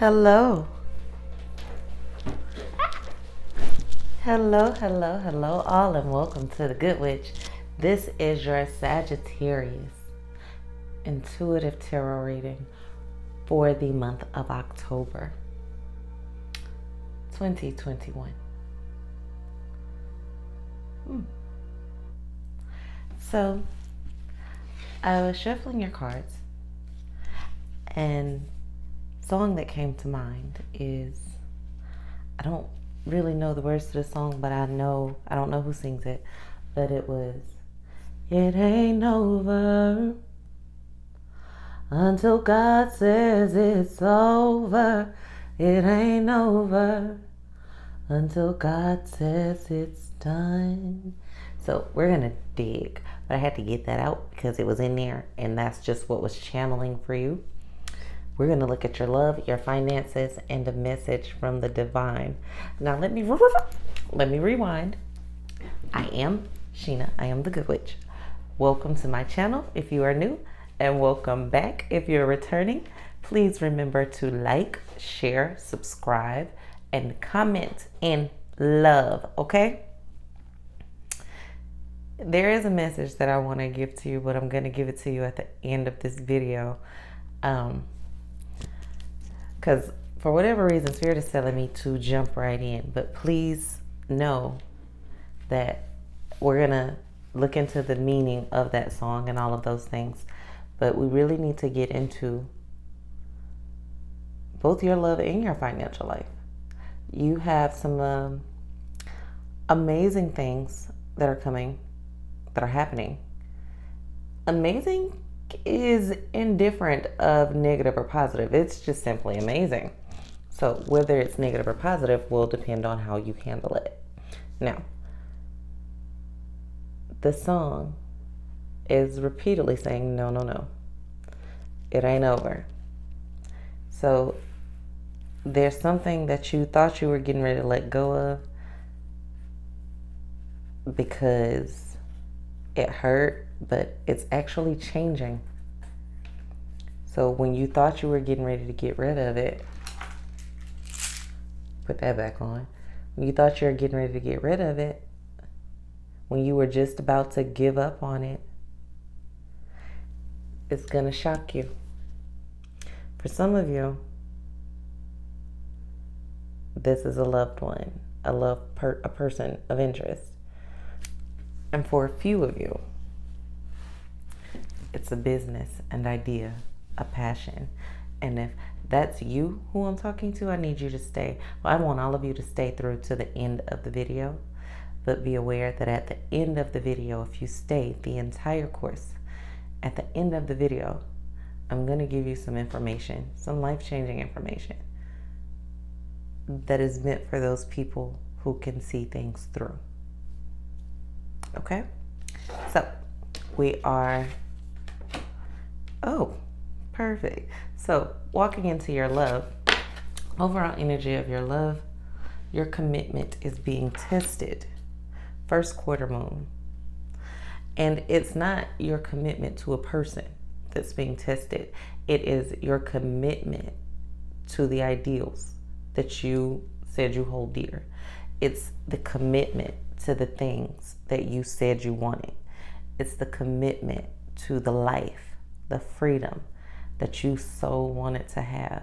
Hello. Hello, all, and welcome to The Good Witch. This is your Sagittarius intuitive tarot reading for the month of October 2021. So, I was shuffling your cards, and song that came to mind is, I don't really know the words to the song, but I don't know who sings it, but it was, it ain't over until God says it's over. It ain't over until God says it's done. So we're gonna dig, but I had to get that out because it was in there, and that's just what was channeling for you. We're going to look at your love, your finances, and a message from the divine. Now, let me rewind. I am Sheena. I am the Good Witch. Welcome to my channel if you are new, and welcome back if you're returning. Please remember to like, share, subscribe, and comment in love, okay? There is a message that I want to give to you, but I'm going to give it to you at the end of this video. Because for whatever reason, Spirit is telling me to jump right in. But please know that we're going to look into the meaning of that song and all of those things. But we really need to get into both your love and your financial life. You have some amazing things that are coming, that are happening. Amazing is indifferent of negative or positive. It's just simply amazing. So whether it's negative or positive will depend on how you handle it. Now, the song is repeatedly saying, no, no, no. It ain't over. So there's something that you thought you were getting ready to let go of because it hurt, but it's actually changing. So when you thought you were getting ready to get rid of it, put that back on. When you thought you were getting ready to get rid of it, when you were just about to give up on it, it's going to shock you. For some of you, this is a loved one, a person of interest. And for a few of you, it's a business, an idea, a passion. And if that's you who I'm talking to, I need you to stay. Well, I want all of you to stay through to the end of the video. But be aware that at the end of the video, if you stay the entire course, at the end of the video, I'm going to give you some information, some life-changing information that is meant for those people who can see things through. Okay? So, we are... Oh, perfect. So, walking into your love, overall energy of your love, your commitment is being tested. First quarter moon. And it's not your commitment to a person that's being tested. It is your commitment to the ideals that you said you hold dear. It's the commitment to the things that you said you wanted. It's the commitment to the life, the freedom that you so wanted to have.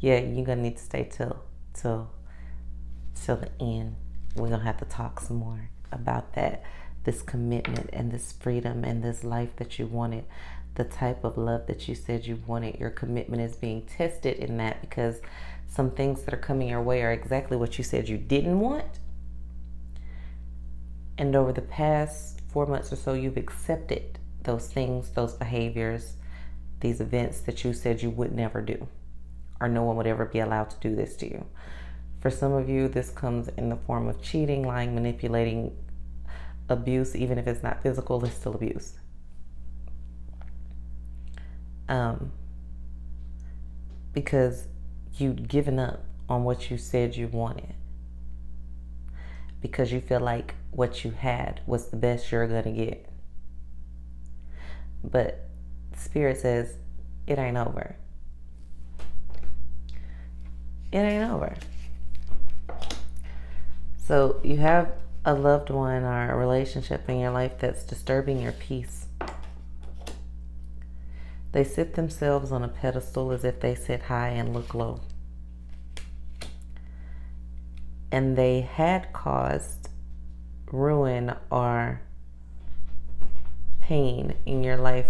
Yeah, you're gonna need to stay till the end. We're gonna have to talk some more about that, this commitment and this freedom and this life that you wanted, the type of love that you said you wanted. Your commitment is being tested in that because some things that are coming your way are exactly what you said you didn't want. And over the past 4 months or so, you've accepted those things, those behaviors, these events that you said you would never do, or no one would ever be allowed to do this to you. For some of you, this comes in the form of cheating, lying, manipulating, abuse. Even if it's not physical, it's still abuse. Because you'd given up on what you said you wanted. Because you feel like what you had was the best you're going to get. But Spirit says, it ain't over. it ain't over. So you have a loved one or a relationship in your life that's disturbing your peace. They sit themselves on a pedestal as if they sit high and look low. And they had caused ruin or pain in your life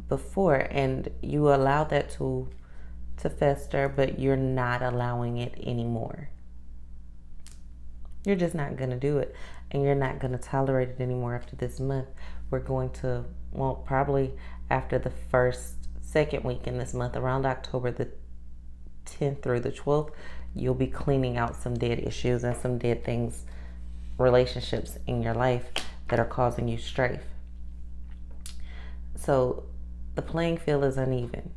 before, and you allowed that to fester, but you're not allowing it anymore. You're just not going to do it, and you're not going to tolerate it anymore after this month. We're going to, well, probably after the second week in this month, around October the 10th through the 12th, you'll be cleaning out some dead issues and some dead things, relationships in your life that are causing you strife. So the playing field is uneven.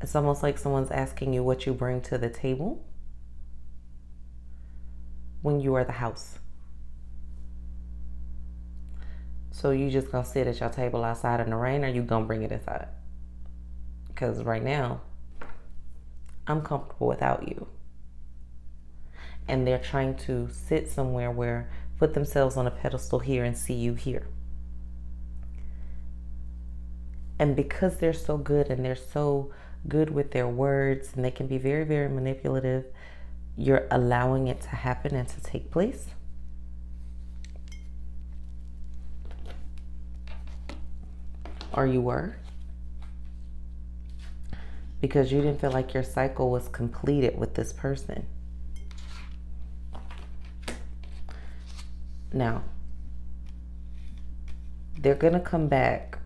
It's almost like someone's asking you what you bring to the table when you are the house. So you just gonna sit at your table outside in the rain, or you gonna bring it inside? Because right now, I'm comfortable without you. And they're trying to sit somewhere where, put themselves on a pedestal here and see you here. And because they're so good and they're so good with their words and they can be very, very manipulative, you're allowing it to happen and to take place. Or you were. Because you didn't feel like your cycle was completed with this person. Now, they're going to come back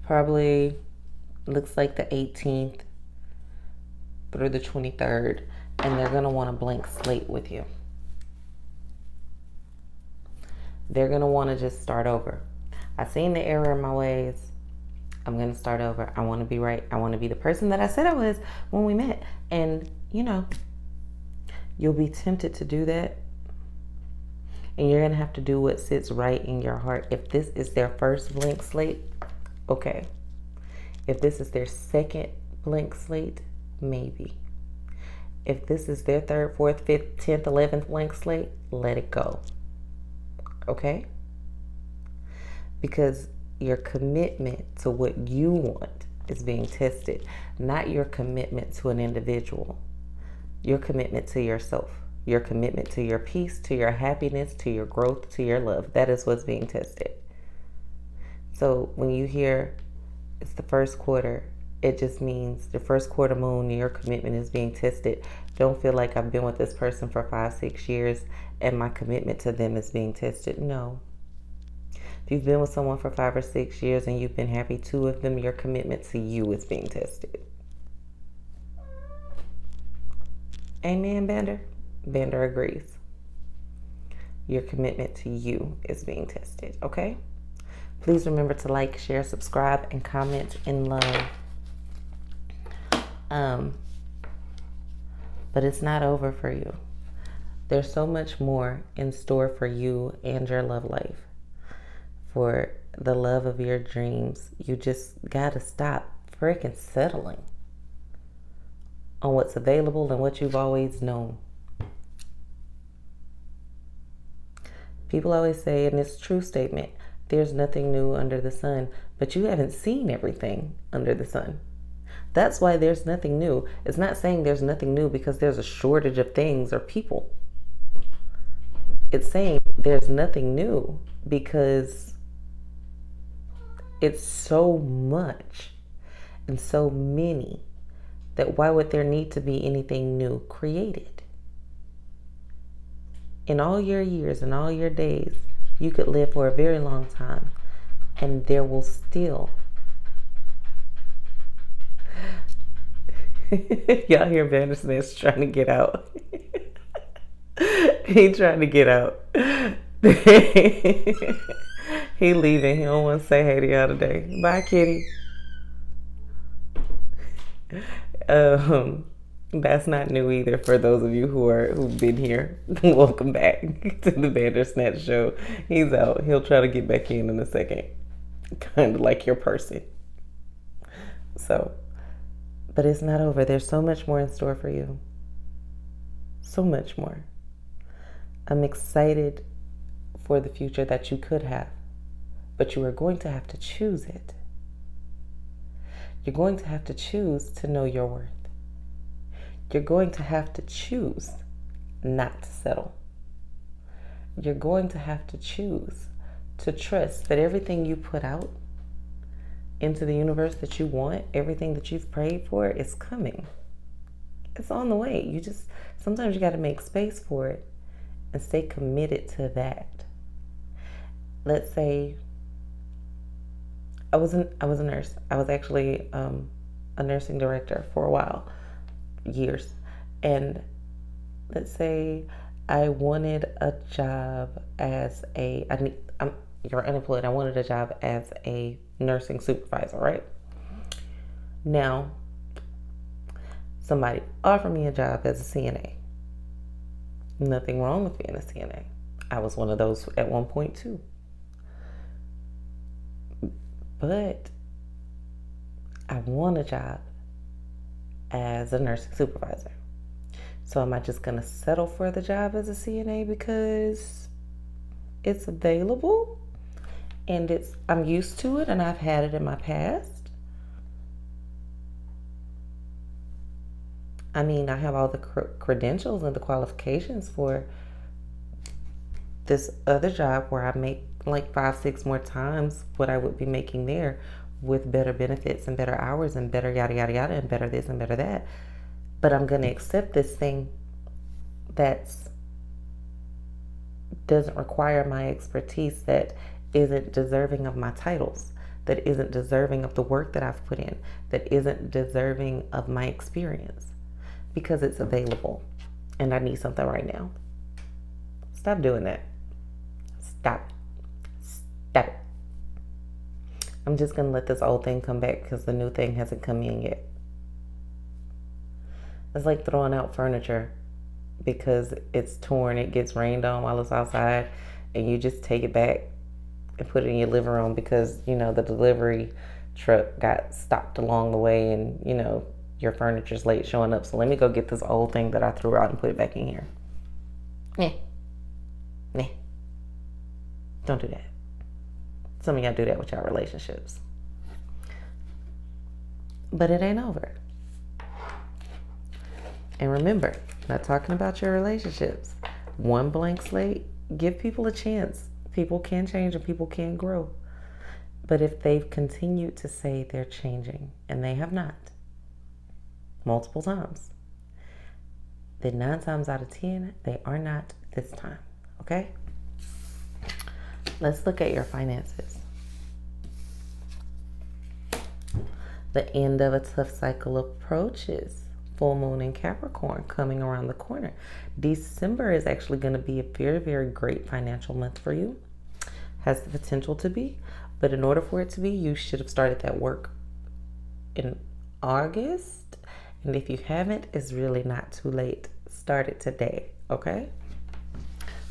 probably, looks like the 18th through the 23rd, and they're going to want a blank slate with you. They're going to want to just start over. I've seen the error in my ways. I'm going to start over. I want to be right. I want to be the person that I said I was when we met. And, you know, you'll be tempted to do that. And you're going to have to do what sits right in your heart. If this is their first blank slate, okay. If this is their second blank slate, maybe. If this is their third, fourth, fifth, 10th, 11th blank slate, let it go. Okay? Because your commitment to what you want is being tested, not your commitment to an individual. Your commitment to yourself. Your commitment to your peace, to your happiness, to your growth, to your love. That is what's being tested. So when you hear it's the first quarter, it just means the first quarter moon, your commitment is being tested. Don't feel like I've been with this person for 5-6 years and my commitment to them is being tested. No. If you've been with someone for 5 or 6 years and you've been happy, 2 of them, your commitment to you is being tested. Amen, Bander? Bander agrees. Your commitment to you is being tested, okay? Please remember to like, share, subscribe, and comment in love. But it's not over for you. There's so much more in store for you and your love life. For the love of your dreams, you just gotta stop freaking settling on what's available and what you've always known. People always say, and it's a true statement, there's nothing new under the sun, but you haven't seen everything under the sun. That's why there's nothing new. It's not saying there's nothing new because there's a shortage of things or people. It's saying there's nothing new because it's so much and so many that why would there need to be anything new created? In all your years and all your days, you could live for a very long time and there will still y'all hear Bandersnatch trying to get out. He trying to get out. He leaving. He don't want to say hey to y'all today. Bye, kitty. That's not new either for those of you who've been here. Welcome back to the Bandersnatch show. He's out. He'll try to get back in a second. kind of like your person. So, but it's not over. There's so much more in store for you. So much more. I'm excited for the future that you could have, but you are going to have to choose it. You're going to have to choose to know your worth. You're going to have to choose not to settle. You're going to have to choose to trust that everything you put out into the universe that you want, everything that you've prayed for, is coming. It's on the way. Sometimes you got to make space for it and stay committed to that. Let's say I was a nurse. I was actually a nursing director for a while, years. And let's say I wanted a job as you're unemployed. I wanted a job as a nursing supervisor, right? Now, somebody offered me a job as a CNA. Nothing wrong with being a CNA. I was one of those at one point too. But I want a job as a nursing supervisor. So am I just going to settle for the job as a CNA because it's available and I'm used to it and I've had it in my past? I mean, I have all the credentials and the qualifications for this other job where I make like 5-6 more times what I would be making there, with better benefits and better hours and better yada yada yada and better this and better that. But I'm going to accept this thing that doesn't require my expertise, that isn't deserving of my titles, that isn't deserving of the work that I've put in, that isn't deserving of my experience, because it's available and I need something right now. Stop doing that. Stop it. I'm just going to let this old thing come back because the new thing hasn't come in yet. It's like throwing out furniture because it's torn, it gets rained on while it's outside, and you just take it back and put it in your living room because, the delivery truck got stopped along the way and, your furniture's late showing up. So let me go get this old thing that I threw out and put it back in here. Nah. Don't do that. Some of y'all do that with y'all relationships. But it ain't over. And remember, not talking about your relationships. One blank slate, give people a chance. People can change and people can grow. But if they've continued to say they're changing, and they have not, multiple times, then 9 times out of 10, they are not this time. Okay? Let's look at your finances. The end of a tough cycle approaches. Full moon in Capricorn coming around the corner. December is actually going to be a very, very great financial month for you. Has the potential to be. But in order for it to be, you should have started that work in August. And if you haven't, it's really not too late. Start it today, okay?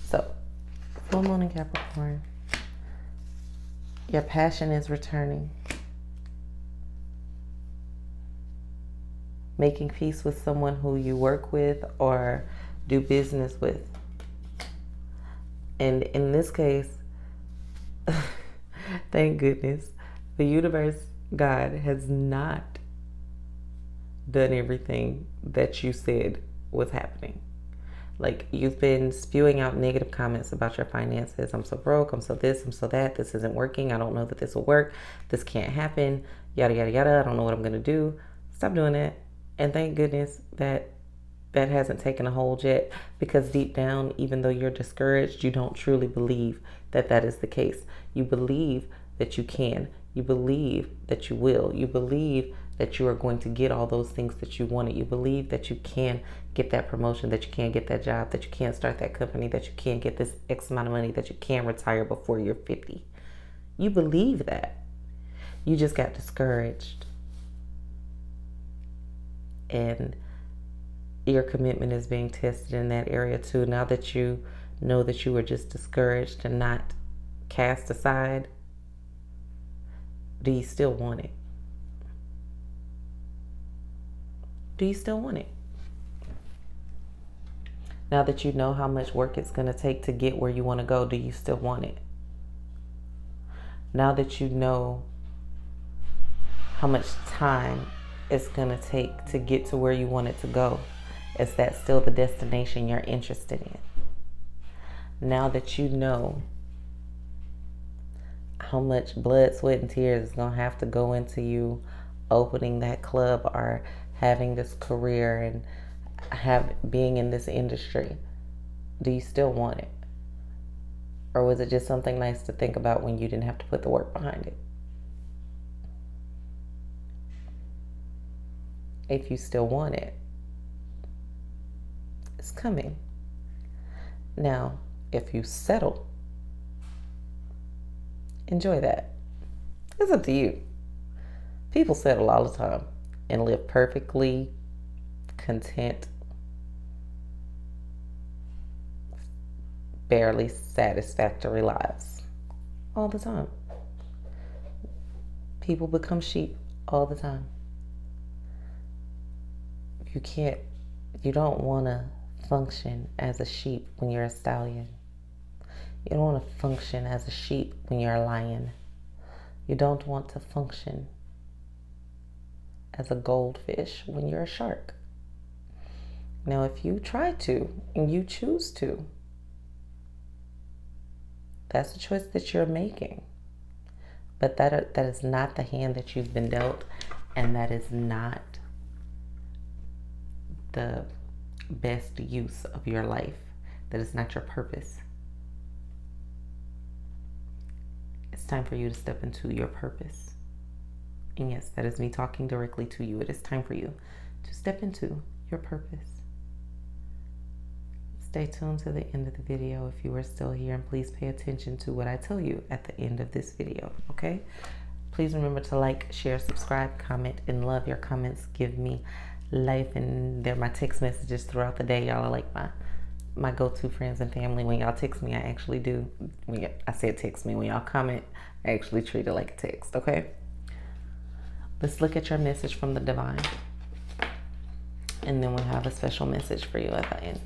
So, full moon in Capricorn. Your passion is returning. Making peace with someone who you work with or do business with. And in this case, thank goodness, the universe, God, has not done everything that you said was happening. Like, you've been spewing out negative comments about your finances. I'm so broke, I'm so this, I'm so that, this isn't working, I don't know that this will work, this can't happen, yada, yada, yada, I don't know what I'm going to do. Stop doing that. And thank goodness that hasn't taken a hold yet, because deep down, even though you're discouraged, you don't truly believe that is the case. You believe that you can. You believe that you will. You believe that you are going to get all those things that you wanted. You believe that you can get that promotion, that you can get that job, that you can start that company, that you can get this X amount of money, that you can retire before you're 50. You believe that. You just got discouraged. And your commitment is being tested in that area too. Now that you know that you were just discouraged and not cast aside, Do you still want it? Do you still want it? Now that you know how much work it's going to take to get where you want to go, do you still want it? Now that you know how much time it's going to take to get to where you want it to go, is that still the destination you're interested in? Now that you know how much blood, sweat, and tears is going to have to go into you opening that club or having this career and being in this industry, do you still want it? Or was it just something nice to think about when you didn't have to put the work behind it? If you still want it, it's coming. Now, if you settle, enjoy that. It's up to you. People settle all the time and live perfectly content, barely satisfactory lives all the time. People become sheep all the time. You don't want to function as a sheep when you're a stallion. You don't want to function as a sheep when you're a lion. You don't want to function as a goldfish when you're a shark. Now, if you try to and you choose to, that's a choice that you're making. But that is not the hand that you've been dealt, and that is not the best use of your life. That is not your purpose. It's time for you to step into your purpose. And yes, that is me talking directly to you. It is time for you to step into your purpose. Stay tuned to the end of the video if you are still here, and please pay attention to what I tell you at the end of this video, okay? Please remember to like, share, subscribe, comment, and love. Your comments give me life, and they're my text messages throughout the day. Y'all are like my go-to friends and family. When y'all text me, I actually do. I said text me. When y'all comment, I actually treat it like a text, okay? Let's look at your message from the divine, and then we'll have a special message for you at the end.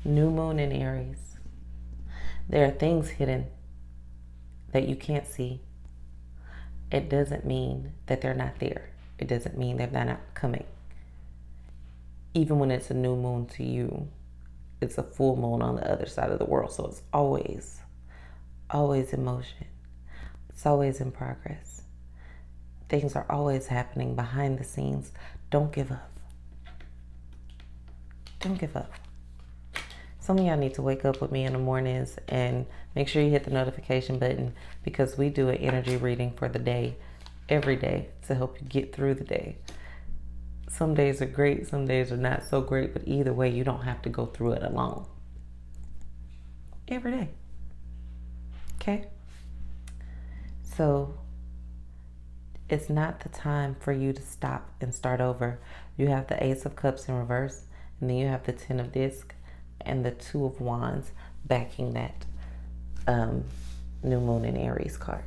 New moon in Aries. There are things hidden that you can't see. It doesn't mean that they're not there. It doesn't mean that they're not coming. Even when it's a new moon to you, it's a full moon on the other side of the world. So it's always in motion. It's always in progress. Things are always happening behind the scenes. Don't give up. Don't give up. Some of y'all need to wake up with me in the mornings and make sure you hit the notification button, because we do an energy reading for the day, every day, to help you get through the day. Some days are great, some days are not so great, but either way, you don't have to go through it alone. Every day. Okay? So, it's not the time for you to stop and start over. You have the Ace of Cups in reverse, and then you have the Ten of Discs and the Two of Wands backing that new moon in Aries card,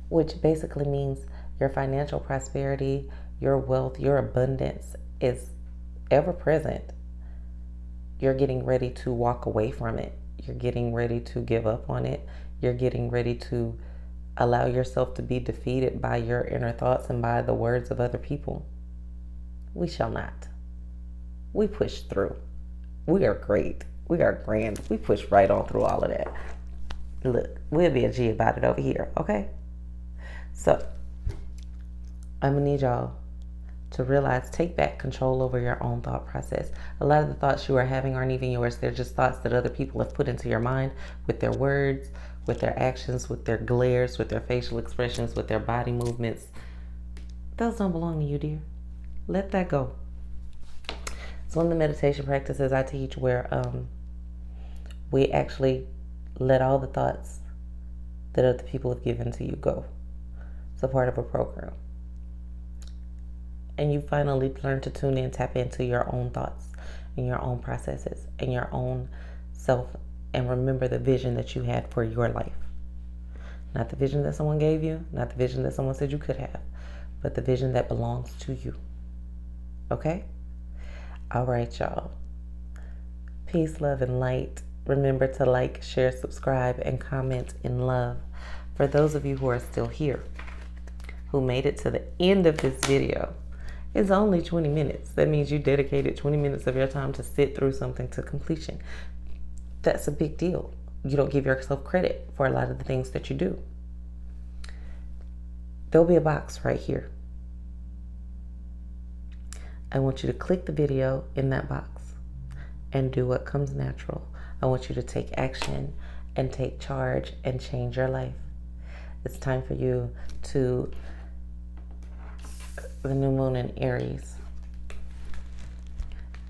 which basically means your financial prosperity, your wealth, your abundance is ever present. You're getting ready to walk away from it. You're getting ready to give up on it. You're getting ready to allow yourself to be defeated by your inner thoughts and by the words of other people. We shall not. We push through. We are great. We are grand. We push right on through all of that. Look, we'll be a G about it over here, okay? So, I'm going to need y'all to realize, take back control over your own thought process. A lot of the thoughts you are having aren't even yours. They're just thoughts that other people have put into your mind with their words, with their actions, with their glares, with their facial expressions, with their body movements. Those don't belong to you, dear. Let that go. It's one of the meditation practices I teach where we actually let all the thoughts that other people have given to you go. It's a part of a program. And you finally learn to tune in, tap into your own thoughts in your own processes, in your own self, and remember the vision that you had for your life. Not the vision that someone gave you, not the vision that someone said you could have, but the vision that belongs to you. Okay? All right, y'all. Peace, love, and light. Remember to like, share, subscribe, and comment in love. For those of you who are still here, who made it to the end of this video, it's only 20 minutes. That means you dedicated 20 minutes of your time to sit through something to completion. That's a big deal. You don't give yourself credit for a lot of the things that you do. There'll be a box right here. I want you to click the video in that box and do what comes natural. I want you to take action and take charge and change your life. It's time for you to, the new moon in Aries,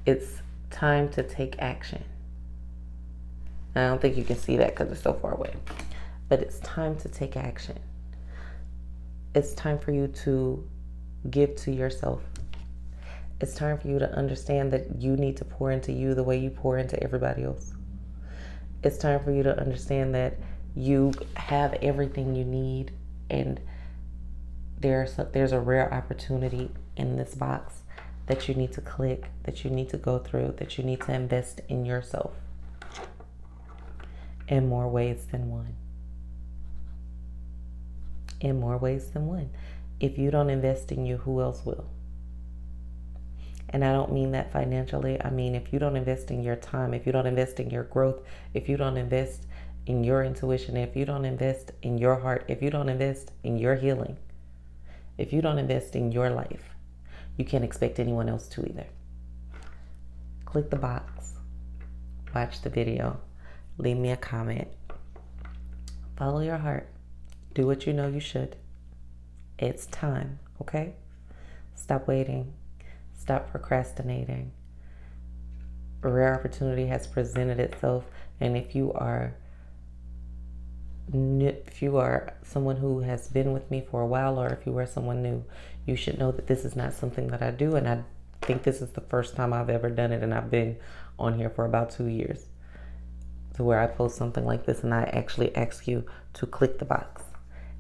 it's time to take action. I don't think you can see that because it's so far away, but it's time to take action. It's time for you to give to yourself. It's time for you to understand that you need to pour into you the way you pour into everybody else. It's time for you to understand that you have everything you need, and there's a rare opportunity in this box that you need to click, that you need to go through, that you need to invest in yourself in more ways than one. In more ways than one. If you don't invest in you, who else will? And I don't mean that financially. I mean, if you don't invest in your time, if you don't invest in your growth, if you don't invest in your intuition, if you don't invest in your heart, if you don't invest in your healing, if you don't invest in your life, you can't expect anyone else to either. Click the box, watch the video, leave me a comment, follow your heart, do what you know you should. It's time, okay? Stop waiting. Stop procrastinating. A rare opportunity has presented itself, and if you are someone who has been with me for a while, or if you are someone new, you should know that this is not something that I do, and I think this is the first time I've ever done it, and I've been on here for about 2 years to where I post something like this and I actually ask you to click the box.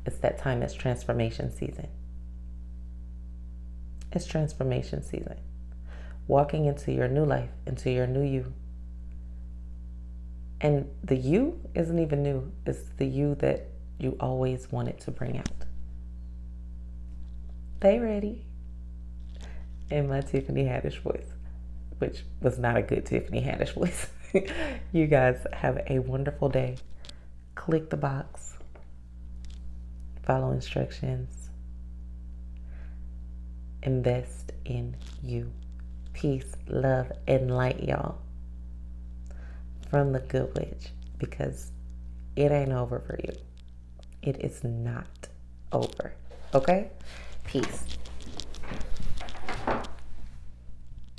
It's that time. It's transformation season. It's transformation season. Walking into your new life, into your new you. And the you isn't even new. It's the you that you always wanted to bring out. They ready? In my Tiffany Haddish voice, which was not a good Tiffany Haddish voice. You guys have a wonderful day. Click the box. Follow instructions. Invest in you. Peace, love, and light, y'all. From the Good Witch, because it ain't over for you. It is not over. Okay? Peace.